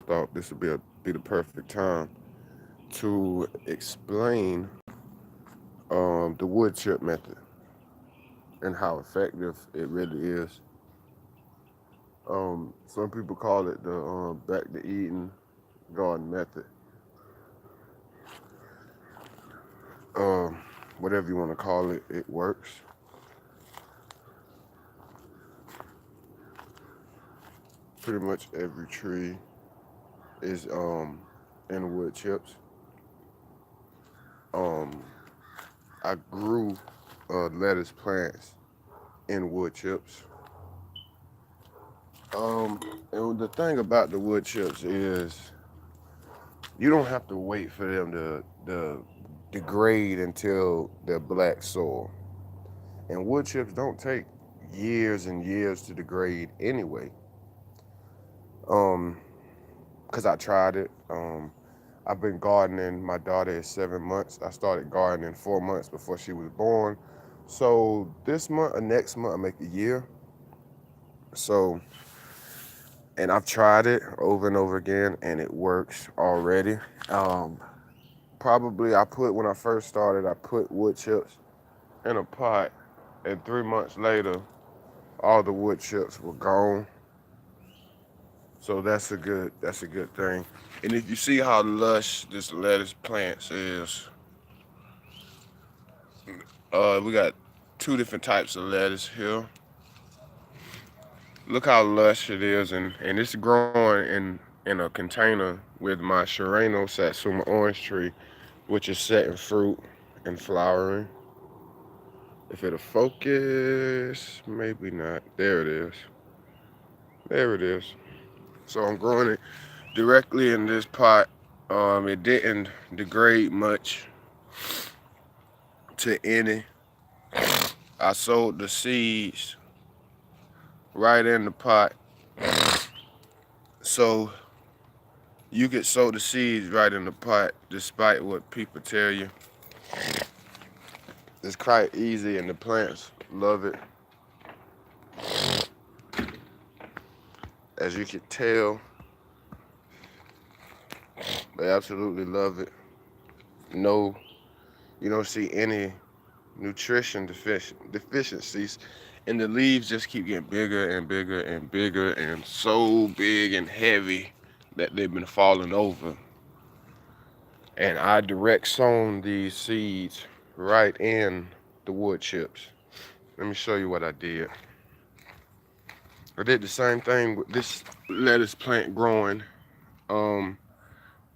thought this would be the perfect time to explain the wood chip method and how effective it really is. Some people call it the back to Eden garden method. Um, Whatever you want to call it, it works. Pretty much every tree is in wood chips. Um, I grew lettuce plants in wood chips. Um, and the thing about the wood chips is you don't have to wait for them to degrade until they're black soil. And wood chips don't take years and years to degrade anyway. Um, cause I tried it. I've been gardening. My daughter is 7 months. I started gardening 4 months before she was born. So this month or next month I make a year. So, and I've tried it over and over again, and it works already. Um, Probably when I first started, I put wood chips in a pot, and 3 months later, all the wood chips were gone. So that's a good thing. And if you see how lush this lettuce plants is, we got two different types of lettuce here. Look how lush it is, and it's growing in a container with my Shireno Satsuma orange tree, which is setting fruit and flowering. If it'll focus, maybe not. There it is. There it is. So I'm growing it directly in this pot. It didn't degrade much to any. I sowed the seeds right in the pot. So you could sow the seeds right in the pot despite what people tell you. It's quite easy and the plants love it. As you can tell, they absolutely love it. No, you don't see any nutrition deficiencies, and the leaves just keep getting bigger and bigger and bigger and so big and heavy that they've been falling over. And I direct sown these seeds right in the wood chips. Let me show you what I did. I did the same thing with this lettuce plant growing. Um,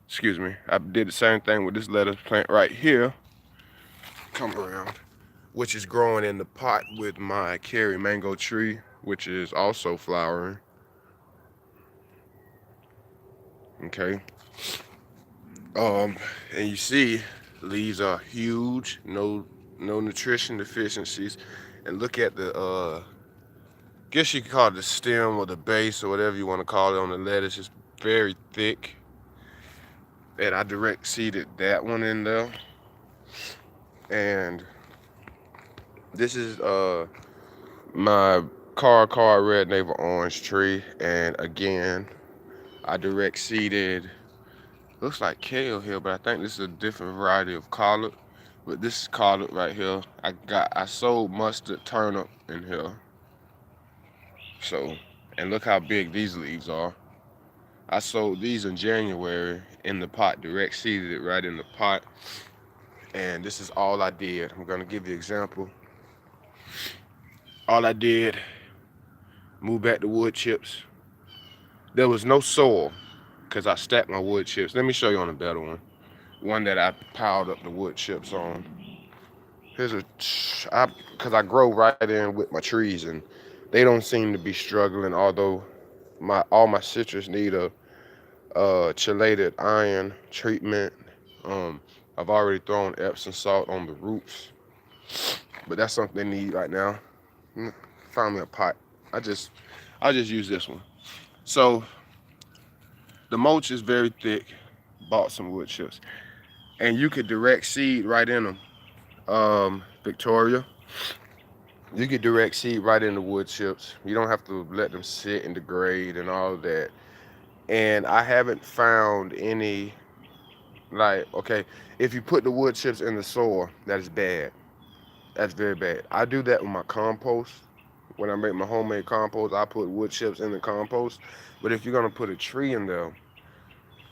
Excuse me. I did the same thing with this lettuce plant right here. Come around. Which is growing in the pot with my cherry mango tree, which is also flowering. Okay. Um, and you see, leaves are huge, no nutrition deficiencies. And look at the guess you could call it the stem or the base or whatever you want to call it on the lettuce. It's very thick. And I direct seeded that one in there. And this is my car red navel orange tree. And again, I direct seeded, looks like kale here, but I think this is a different variety of collard. But this is collard right here. I sowed mustard turnip in here. So, and look how big these leaves are. I sowed these in January in the pot, direct seeded it right in the pot. And this is all I did. I'm gonna give you an example. All I did, move back the wood chips. There was no soil because I stacked my wood chips. Let me show you on a better one. One that I piled up the wood chips on. Here's because I grow right in with my trees and they don't seem to be struggling. Although all my citrus need a chelated iron treatment. Um, I've already thrown Epsom salt on the roots, but that's something they need right now. Found me a pot. I just use this one. So the mulch is very thick. Bought some wood chips, and you could direct seed right in them. Victoria, you could direct seed right in the wood chips. You don't have to let them sit and degrade and all of that. And I haven't found any, like, okay, if you put the wood chips in the soil, that is bad. That's very bad. I do that with my compost. When I make my homemade compost, I put wood chips in the compost. But if you're gonna put a tree in there,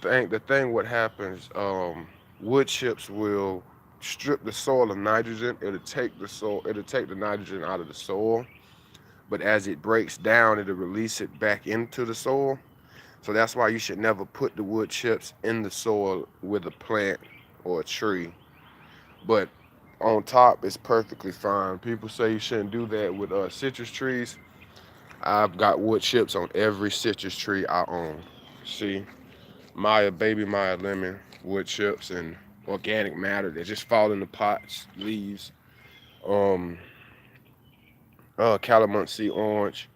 the thing what happens, wood chips will strip the soil of nitrogen. It'll take the nitrogen out of the soil. But as it breaks down, it'll release it back into the soil. So that's why you should never put the wood chips in the soil with a plant or a tree. But on top, it's perfectly fine. People say you shouldn't do that with citrus trees. I've got wood chips on every citrus tree I own. See, baby Maya lemon, wood chips, and organic matter that just fall in the pots, leaves. Um, calamansi orange,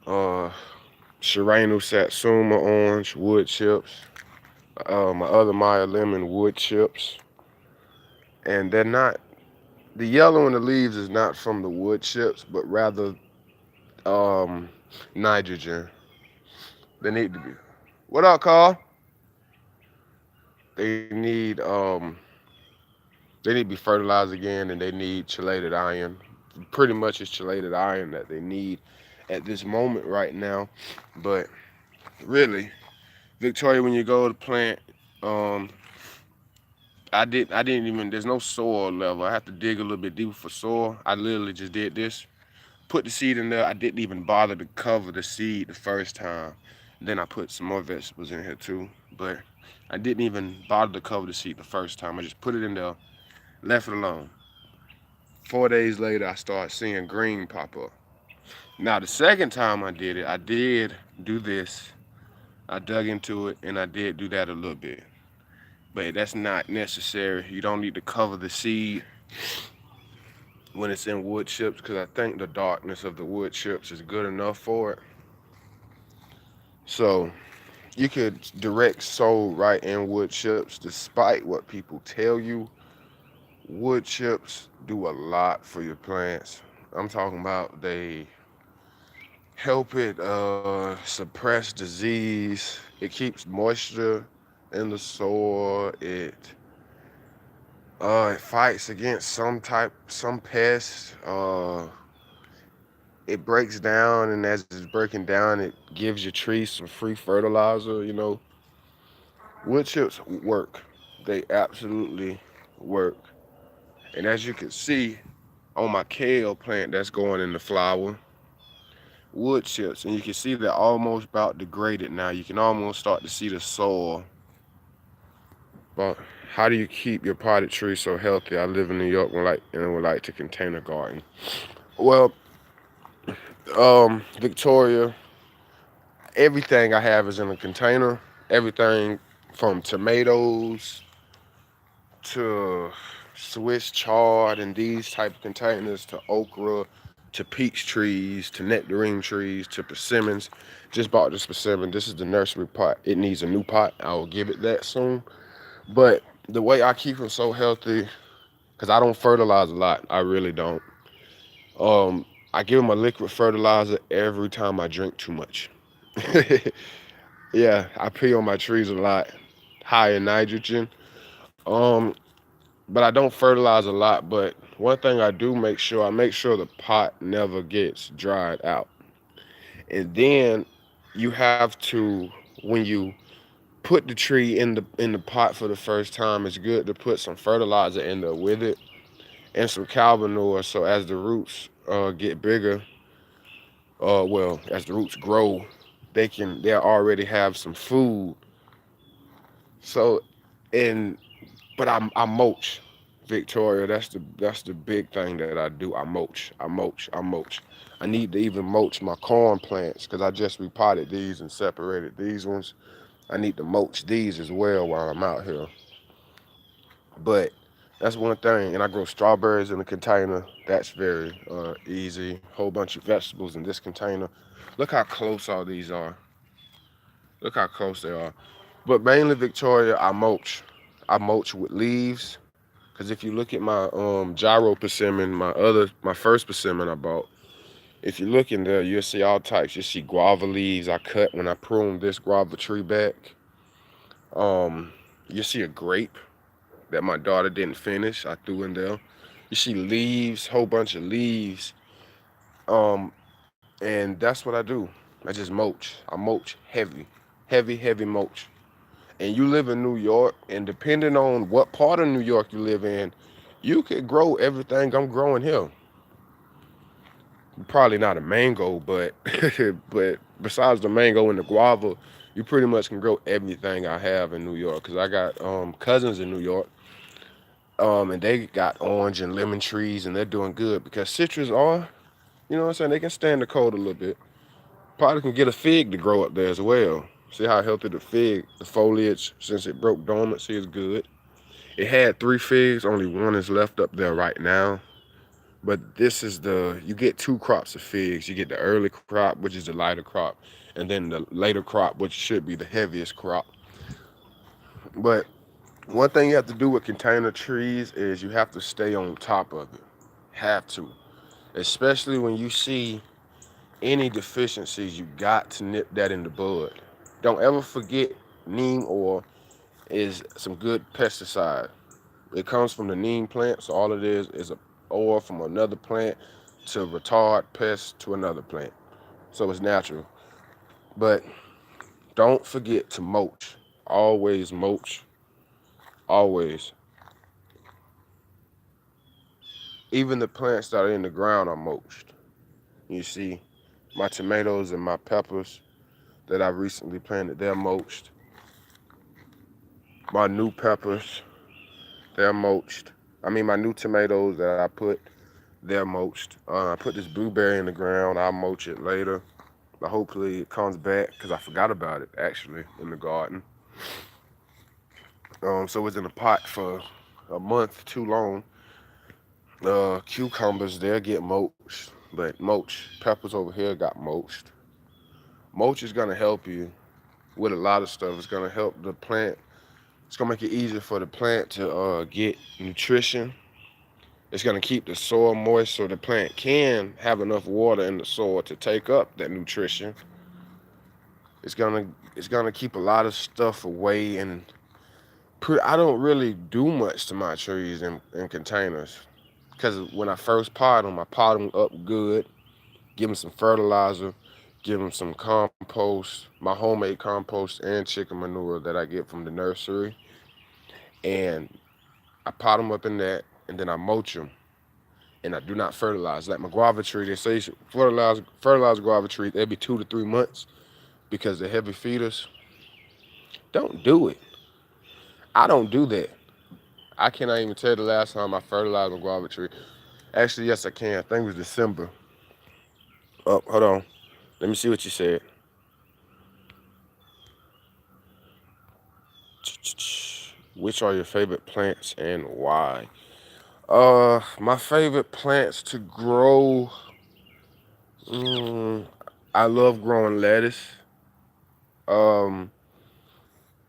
uh, Shirenu satsuma orange, wood chips. My other Maya lemon wood chips, and they're not, the yellow in the leaves is not from the wood chips, but rather um, nitrogen. They need to be. What up, Carl? They need to be fertilized again, and they need chelated iron. Pretty much it's chelated iron that they need at this moment right now. But really, Victoria, when you go to plant, um, I didn't even. There's no soil level. I have to dig a little bit deeper for soil. I literally just did this. Put the seed in there. I didn't even bother to cover the seed the first time. Then I put some more vegetables in here too. But I didn't even bother to cover the seed the first time. I just put it in there, left it alone. 4 days later, I started seeing green pop up. Now, the second time I did it, I did do this. I dug into it and I did do that a little bit. But that's not necessary. You don't need to cover the seed when it's in wood chips because I think the darkness of the wood chips is good enough for it. So you could direct sow right in wood chips despite what people tell you. Wood chips do a lot for your plants. I'm talking about they help it suppress disease. It keeps moisture in the soil. It fights against some pests. It breaks down, and as it's breaking down, it gives your trees some free fertilizer. Wood chips work. They absolutely work. And as you can see on my kale plant that's going in the flower, wood chips, and you can see they're almost about degraded now. You can almost start to see the soil. But how do you keep your potted tree so healthy? I live in New York and would like to container garden. Well, Victoria, everything I have is in a container. Everything from tomatoes to Swiss chard and these type of containers to okra to peach trees to nectarine trees to persimmons. Just bought this persimmon. This is the nursery pot. It needs a new pot. I will give it that soon. But the way I keep them so healthy, because I don't fertilize a lot. I really don't. I give them a liquid fertilizer every time I drink too much. Yeah, I pee on my trees a lot, high in nitrogen. Um, but I don't fertilize a lot. But one thing I make sure the pot never gets dried out. And then you have to, when you put the tree in the pot for the first time, it's good to put some fertilizer in there with it and some cow manure. So as the roots get bigger, as the roots grow, they'll already have some food. So and but I mulch, Victoria. That's the big thing that I do. I mulch. I mulch. I mulch. I need to even mulch my corn plants because I just repotted these and separated these ones. I need to mulch these as well while I'm out here. But that's one thing. And I grow strawberries in a container. That's very easy. Whole bunch of vegetables in this container. Look how close all these are. Look how close they are. But mainly, Victoria, I mulch. I mulch with leaves. Cause if you look at my gyro persimmon, my first persimmon I bought, If you look in there, you'll see all types. You see guava leaves I cut when I pruned this guava tree back. Um, you see a grape that my daughter didn't finish. I threw in there. You see leaves, whole bunch of leaves. Um, and that's what I do. I just mulch. I mulch heavy, heavy mulch. And you live in New York, and depending on what part of New York you live in, you could grow everything I'm growing here. Probably not a mango, but but besides the mango and the guava, you pretty much can grow everything I have in New York. Cause I got cousins in New York, and they got orange and lemon trees, and they're doing good because citrus are, you know what I'm saying, they can stand the cold a little bit. Probably can get a fig to grow up there as well. See how healthy the fig, the foliage since it broke dormancy is good. It had three figs, only one is left up there right now. But this is you get two crops of figs. You get the early crop, which is the lighter crop, and then the later crop, which should be the heaviest crop. But one thing you have to do with container trees is you have to stay on top of it. Have to. Especially when you see any deficiencies, you got to nip that in the bud. Don't ever forget neem oil is some good pesticide. It comes from the neem plant, so all it is a oil from another plant to retard pests to another plant. So it's natural. But don't forget to mulch. Always mulch. Always. Even the plants that are in the ground are mulched. You see, my tomatoes and my peppers that I recently planted, they're mulched. My new peppers, they're mulched. I mean, my new tomatoes that I put, they're mulched. I put this blueberry in the ground. I'll mulch it later. But hopefully it comes back because I forgot about it actually in the garden. So it's in a pot for a month too long. Cucumbers, they'll get mulched. But mulch, peppers over here got mulched. Mulch is going to help you with a lot of stuff. It's going to help the plant. It's going to make it easier for the plant to get nutrition. It's going to keep the soil moist so the plant can have enough water in the soil to take up that nutrition. It's gonna keep a lot of stuff away, and I don't really do much to my trees in containers because when I first pot them, I pot them up good, give them some fertilizer, give them some compost, my homemade compost and chicken manure that I get from the nursery, and I pot them up in that, and then I mulch them, and I do not fertilize. Like my guava tree, they say you should fertilize guava trees every 2 to 3 months because they're heavy feeders. Don't do it. I don't do that. I cannot even tell the last time I fertilized a guava tree. Actually, yes, I can. I think it was December. Oh, hold on. Let me see what you said. Which are your favorite plants and why? My favorite plants to grow. Mm, I love growing lettuce. Um,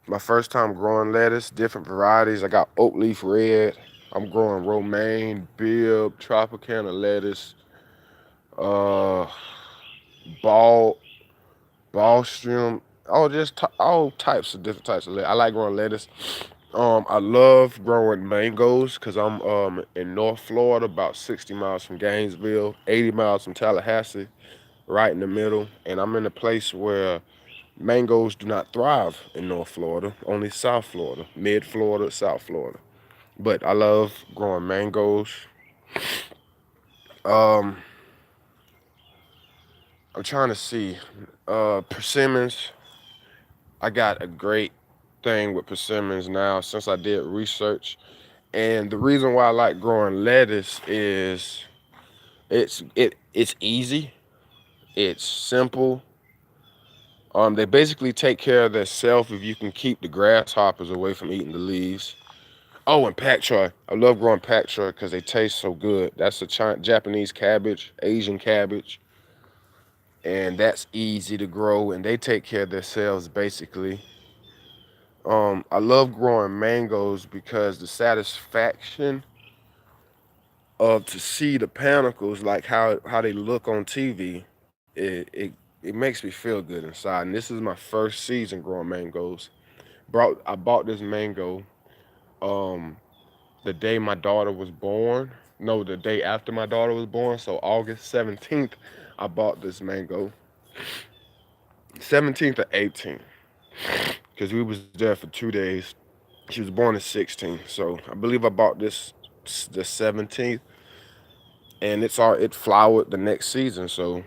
my first time growing lettuce, different varieties. I got oak leaf red. I'm growing romaine, Bibb, Tropicana lettuce, uh, ball Ballstrom, all types of different types of lettuce. I like growing lettuce. I love growing mangoes because I'm in North Florida, about 60 miles from Gainesville, 80 miles from Tallahassee, right in the middle. And I'm in a place where mangoes do not thrive in North Florida, only South Florida, Mid Florida, South Florida. But I love growing mangoes. Um, I'm trying to see. Persimmons. I got a great thing with persimmons now since I did research. And the reason why I like growing lettuce is it's easy, it's simple. They basically take care of themselves if you can keep the grasshoppers away from eating the leaves. Oh, and pak choi. I love growing pak choi because they taste so good. That's a Japanese cabbage, Asian cabbage, and that's easy to grow. And they take care of themselves basically. I love growing mangoes because the satisfaction to see the panicles like how they look on TV. It makes me feel good inside. And this is my first season growing mangoes. I bought this mango um the day my daughter was born. No, the day after my daughter was born. So August 17th, I bought this mango. 17th or 18th, because we was there for 2 days. She was born the 16th, so I believe I bought this the 17th, and it flowered the next season. So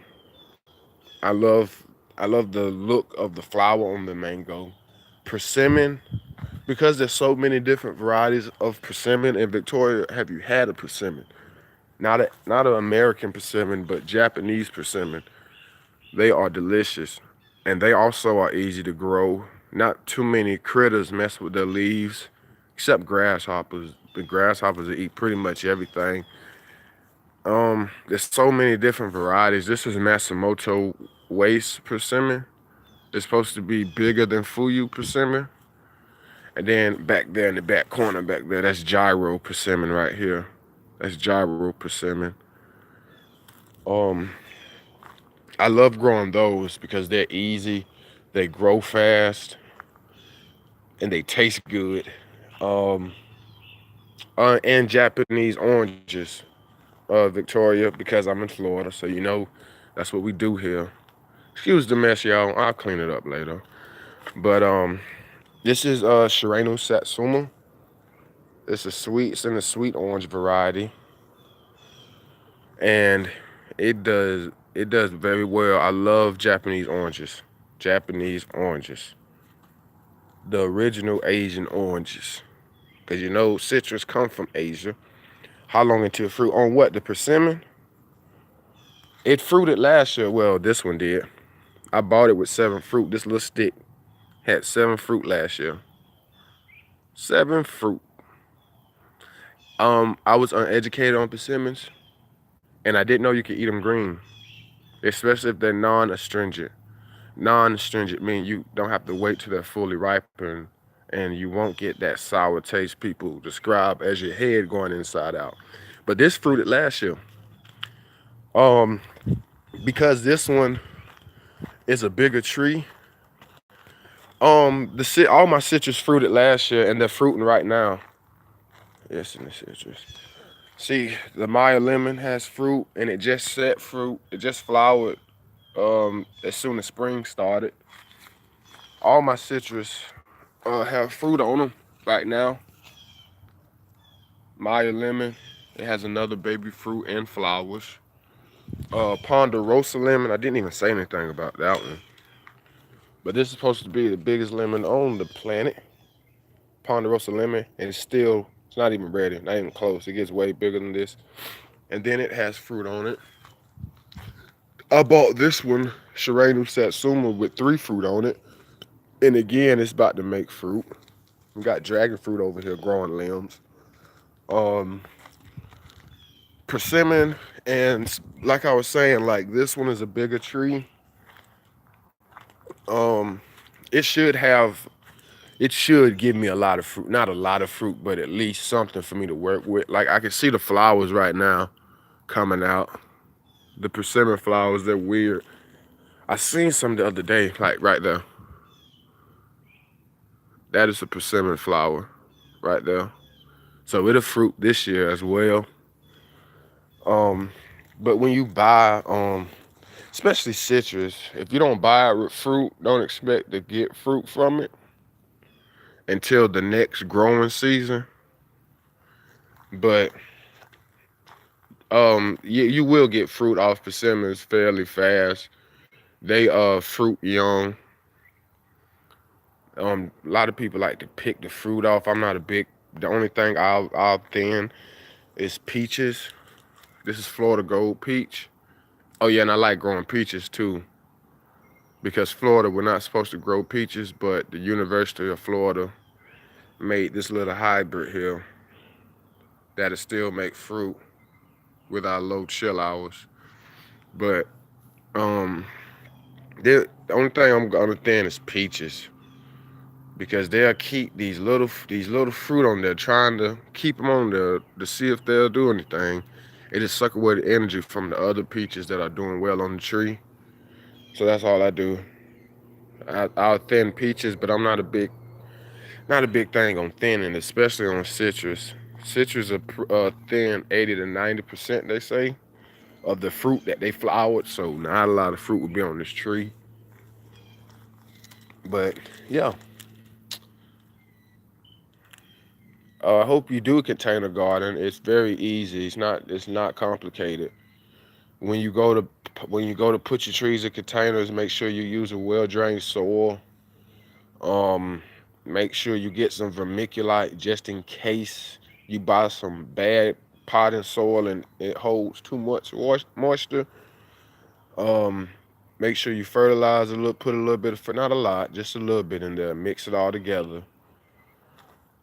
I love I love the look of the flower on the mango. Persimmon, because there's so many different varieties of persimmon in Victoria. Have you had a persimmon? Not an American persimmon, but Japanese persimmon. They are delicious, and they also are easy to grow. Not too many critters mess with their leaves, except grasshoppers. The grasshoppers will eat pretty much everything. There's so many different varieties. This is Matsumoto waste persimmon. It's supposed to be bigger than Fuyu persimmon. And then back there in the back corner back there, that's gyro persimmon right here. That's gyro persimmon. Um, I love growing those because they're easy, they grow fast, and they taste good. Um, and Japanese oranges, Victoria, because I'm in Florida, so that's what we do here. Excuse the mess, y'all. I'll clean it up later. But this is Shireno Satsuma. It's in the sweet orange variety, and it does very well. I love Japanese oranges. Japanese oranges. The original Asian oranges. Because citrus come from Asia. How long until fruit? On what? The persimmon? It fruited last year. Well, this one did. I bought it with 7 fruit. This little stick had 7 fruit last year. 7 fruit. I was uneducated on persimmons, and I didn't know you could eat them green, especially if they're non-astringent. Non-astringent means you don't have to wait till they're fully ripened, and you won't get that sour taste people describe as your head going inside out. But this fruited last year. Um, because this one is a bigger tree. All my citrus fruited last year, and they're fruiting right now. Yes, in the citrus. See, the Maya lemon has fruit, and it just set fruit. It just flowered. As soon as spring started. All my citrus have fruit on them right now. Maya lemon, it has another baby fruit and flowers. Ponderosa lemon, I didn't even say anything about that one. But this is supposed to be the biggest lemon on the planet. Ponderosa lemon, and it's not even ready, not even close. It gets way bigger than this. And then it has fruit on it. I bought this one, Shirenu Satsuma, with 3 fruit on it. And again, it's about to make fruit. We got dragon fruit over here growing limbs. Um, Persimmon, and like I was saying, like this one is a bigger tree. Um, it should give me a lot of fruit. Not a lot of fruit, but at least something for me to work with. Like I can see the flowers right now coming out. The persimmon flowers, they're weird. I seen some the other day, like right there. That is a persimmon flower right there. So it'll fruit this year as well. Um, but when you buy, especially citrus, if you don't buy it with fruit, don't expect to get fruit from it until the next growing season. But you will get fruit off persimmons fairly fast. They fruit young. A lot of people like to pick the fruit off. I'm not a big. The only thing I'll thin is peaches. This is Florida Gold Peach. Oh yeah, and I like growing peaches too. Because Florida, we're not supposed to grow peaches, but the University of Florida made this little hybrid here that'll still make fruit with our low chill hours. But um, the only thing I'm gonna thin is peaches because they'll keep these little fruit on there, trying to keep them on there to see if they'll do anything. It just suck away the energy from the other peaches that are doing well on the tree. So that's all I do. I'll thin peaches, but I'm not a big thing on thinning, especially on citrus. Citrus are thin 80 to 90%, they say, of the fruit that they flowered. So not a lot of fruit will be on this tree. But yeah, I hope you do a container garden. It's very easy. It's not complicated. When you go to when you go to put your trees in containers, make sure you use a well drained soil. Um, Make sure you get some vermiculite just in case you buy some bad potting soil and it holds too much moisture. Um, Make sure you fertilize a little, put a little bit of, not a lot, just a little bit in there. Mix it all together.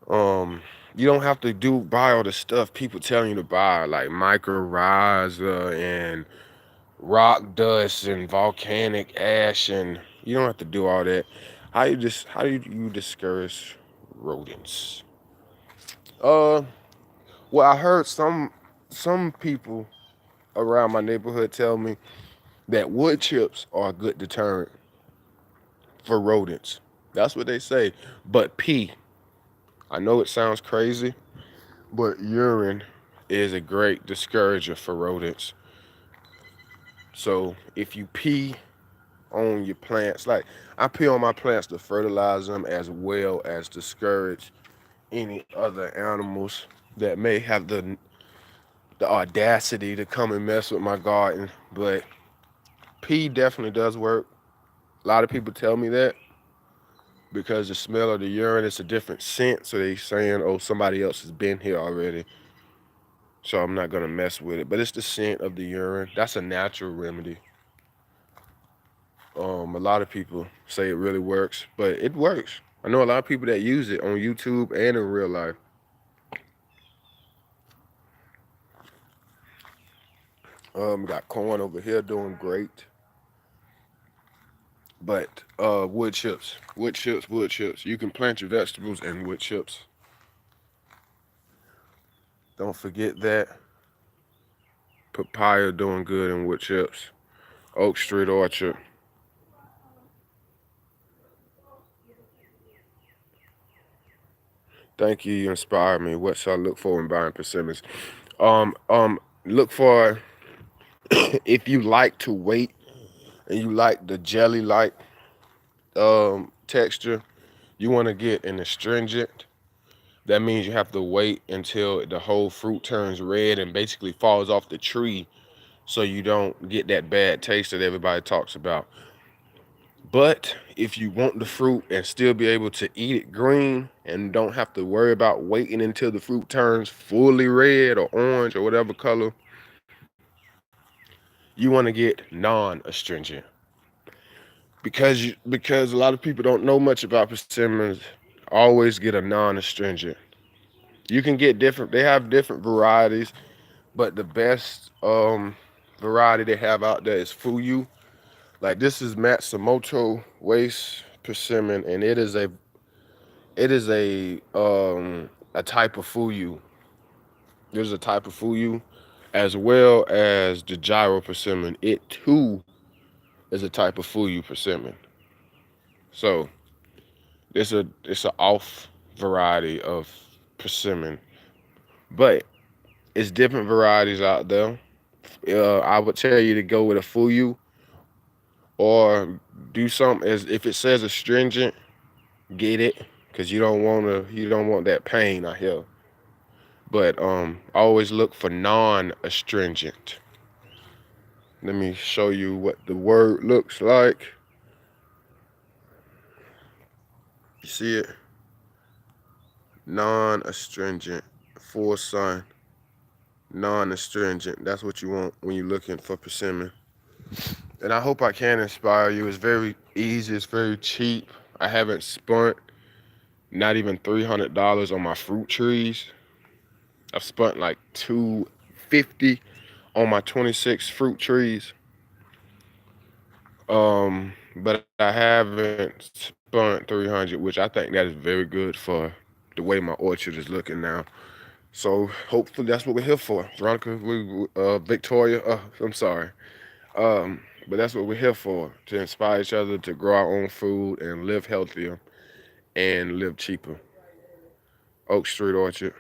Um, you don't have to buy all the stuff people telling you to buy, like mycorrhiza and rock dust and volcanic ash, and you don't have to do all that. How do you discourage rodents? Uh, well, I heard some people around my neighborhood tell me that wood chips are a good deterrent for rodents. That's what they say. But pee, I know it sounds crazy, but urine is a great discourager for rodents. So if you pee on your plants, like I pee on my plants to fertilize them as well as discourage any other animals that may have the audacity to come and mess with my garden. But pee definitely does work. A lot of people tell me that because the smell of the urine is a different scent, so they saying, "Oh, somebody else has been here already." So I'm not gonna mess with it. But it's the scent of the urine. That's a natural remedy. A lot of people say it really works, but it works. I know a lot of people that use it on YouTube and in real life. Got corn over here doing great. But wood chips, wood chips, wood chips. You can plant your vegetables and wood chips. Don't forget that. Papaya doing good in wood chips. Oak Street Orchard. Thank you. You inspired me. What should I look for when buying persimmons? Look for if you like to wait and you like the jelly like texture, you want to get an astringent. That means you have to wait until the whole fruit turns red and basically falls off the tree so you don't get that bad taste that everybody talks about. But if you want the fruit and still be able to eat it green and don't have to worry about waiting until the fruit turns fully red or orange or whatever color, you want to get non-astringent because a lot of people don't know much about persimmons. Always get a non-astringent. You can get different. They have different varieties, but the best variety they have out there is Fuyu. Like this is Matsumoto Waste Persimmon, and it is a type of Fuyu. There's a type of Fuyu as well as the gyro persimmon. It too is a type of Fuyu persimmon. So it's a off variety of persimmon, but it's different varieties out there. I would tell you to go with a Fuyu or do something as if it says astringent, get it because you don't want that pain out here. But always look for non-astringent. Let me show you what the word looks like. You see it? Non-astringent, full sun, non-astringent. That's what you want when you're looking for persimmon. And I hope I can inspire you. It's very easy. It's very cheap. I haven't spent not even $300 on my fruit trees. I've spent like 250 on my 26 fruit trees. But I haven't spent 300, which I think that is very good for the way my orchard is looking now. So hopefully that's what we're here for. Veronica, Victoria, I'm sorry. But that's what we're here for, to inspire each other to grow our own food and live healthier and live cheaper. Oak Street Orchard.